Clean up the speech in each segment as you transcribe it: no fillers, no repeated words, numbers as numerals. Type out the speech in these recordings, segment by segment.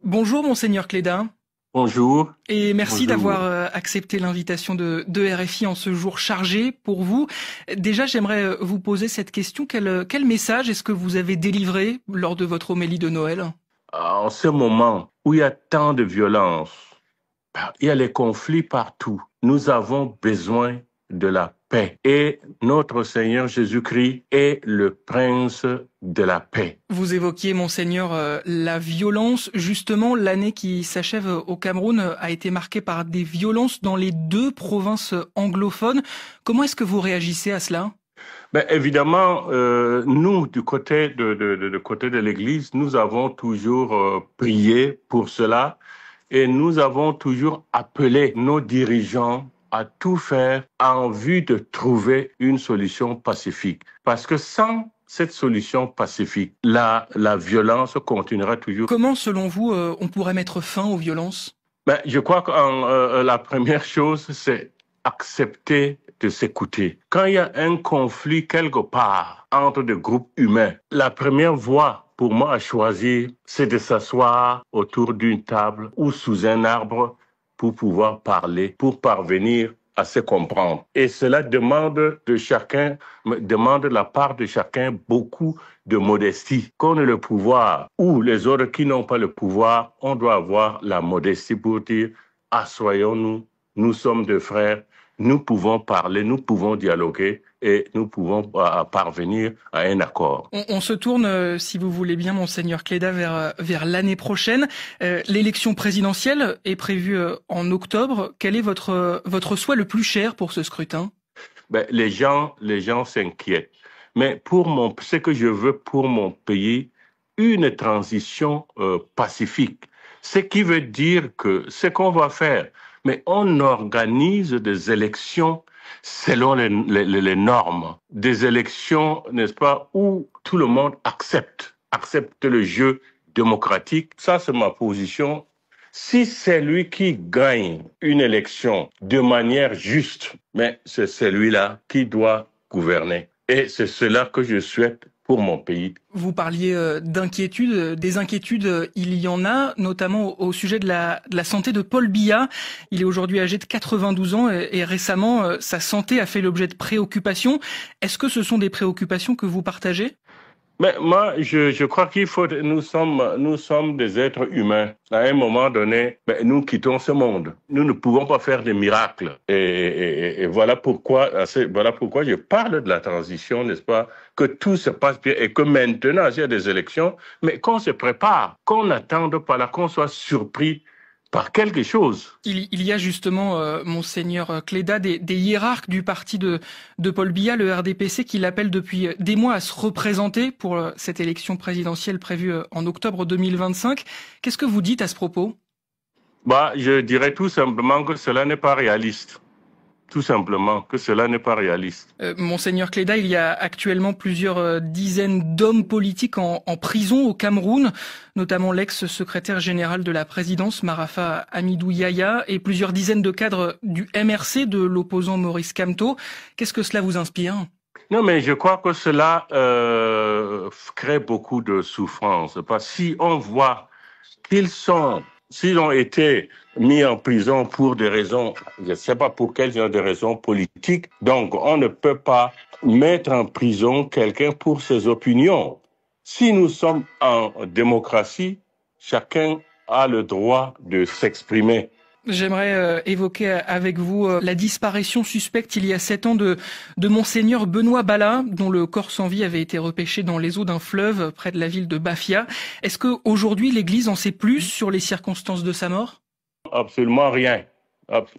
Bonjour Monseigneur Cléda, Bonjour, et merci bonjour. d'avoir accepté l'invitation de RFI en ce jour chargé pour vous. Déjà, j'aimerais vous poser cette question. Quel message est-ce que vous avez délivré lors de votre homélie de Noël? En ce moment où il y a tant de violence, il y a les conflits partout, nous avons besoin de la paix. Et notre Seigneur Jésus-Christ est le prince de la paix. Vous évoquiez, Monseigneur, la violence. Justement, l'année qui s'achève au Cameroun a été marquée par des violences dans les deux provinces anglophones. Comment est-ce que vous réagissez à cela? Évidemment, nous, du côté de l'Église, nous avons toujours prié pour cela et nous avons toujours appelé nos dirigeants à tout faire en vue de trouver une solution pacifique. Parce que sans cette solution pacifique, la violence continuera toujours. Comment, selon vous, on pourrait mettre fin aux violences? Je crois que la première chose, c'est accepter de s'écouter. Quand il y a un conflit quelque part entre des groupes humains, la première voie pour moi à choisir, c'est de s'asseoir autour d'une table ou sous un arbre pour pouvoir parler, pour parvenir à se comprendre. Et cela demande de la part de chacun beaucoup de modestie. Qu'on ait le pouvoir ou les autres qui n'ont pas le pouvoir, on doit avoir la modestie pour dire assoyons-nous, nous sommes deux frères, nous pouvons parler, nous pouvons dialoguer et nous pouvons parvenir à un accord. On se tourne, si vous voulez bien, Monseigneur Cléda, vers l'année prochaine. L'élection présidentielle est prévue en octobre. Quel est votre souhait le plus cher pour ce scrutin? Les gens s'inquiètent. Mais ce que je veux pour mon pays, une transition pacifique. Ce qui veut dire que ce qu'on va faire, mais on organise des élections selon les normes, des élections, n'est-ce pas, où tout le monde accepte le jeu démocratique. Ça, c'est ma position. Si c'est lui qui gagne une élection de manière juste, mais c'est celui-là qui doit gouverner. Et c'est cela que je souhaite pour mon pays. Vous parliez d'inquiétudes, des inquiétudes, il y en a, notamment au sujet de la santé de Paul Biya. Il est aujourd'hui âgé de 92 ans et récemment, sa santé a fait l'objet de préoccupations. Est-ce que ce sont des préoccupations que vous partagez? Mais moi, je crois nous sommes des êtres humains. À un moment donné, nous quittons ce monde. Nous ne pouvons pas faire des miracles. Et voilà pourquoi je parle de la transition, n'est-ce pas? Que tout se passe bien et que maintenant, il y a des élections, mais qu'on se prépare, qu'on n'attende pas là, qu'on soit surpris par quelque chose. Il y a justement, Monseigneur Cléda, des hiérarques du parti de Paul Biya, le RDPC, qui l'appellent depuis des mois à se représenter pour cette élection présidentielle prévue en octobre 2025. Qu'est-ce que vous dites à ce propos? Je dirais tout simplement que cela n'est pas réaliste. Tout simplement que cela n'est pas réaliste. Monseigneur Cléda, il y a actuellement plusieurs dizaines d'hommes politiques en prison au Cameroun, notamment l'ex-secrétaire général de la présidence, Marafa Hamidou Yahya, et plusieurs dizaines de cadres du MRC de l'opposant Maurice Kamto. Qu'est-ce que cela vous inspire? Non, mais je crois que cela crée beaucoup de souffrance. Parce que si on voit s'ils ont été mis en prison pour des raisons, je ne sais pas pour quelles des raisons politiques, donc on ne peut pas mettre en prison quelqu'un pour ses opinions. Si nous sommes en démocratie, chacun a le droit de s'exprimer. J'aimerais évoquer avec vous la disparition suspecte il y a 7 ans de Monseigneur Benoît Bala, dont le corps sans vie avait été repêché dans les eaux d'un fleuve près de la ville de Bafia. Est-ce qu'aujourd'hui l'Église en sait plus sur les circonstances de sa mort? Absolument rien.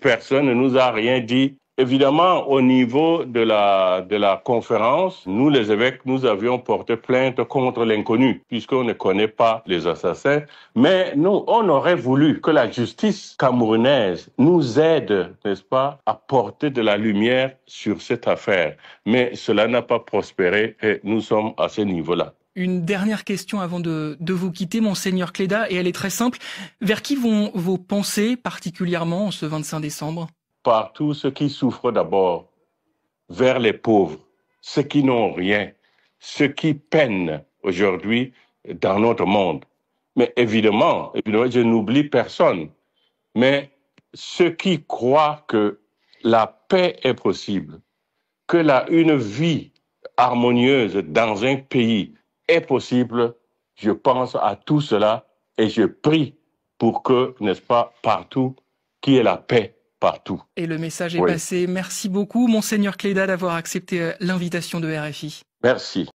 Personne ne nous a rien dit. Évidemment, au niveau de la conférence, nous, les évêques, nous avions porté plainte contre l'inconnu, puisqu'on ne connaît pas les assassins. Mais nous, on aurait voulu que la justice camerounaise nous aide, n'est-ce pas, à porter de la lumière sur cette affaire. Mais cela n'a pas prospéré et nous sommes à ce niveau-là. Une dernière question avant de vous quitter, Monseigneur Cléda, et elle est très simple. Vers qui vont vos pensées particulièrement en ce 25 décembre? Par tous ceux qui souffrent d'abord, vers les pauvres, ceux qui n'ont rien, ceux qui peinent aujourd'hui dans notre monde. Mais évidemment, je n'oublie personne. Mais ceux qui croient que la paix est possible, que une vie harmonieuse dans un pays est possible, je pense à tout cela et je prie pour que, n'est-ce pas, partout, qu'il y ait la paix partout. Et le message est passé. Merci beaucoup, Monseigneur Cléda, d'avoir accepté l'invitation de RFI. Merci.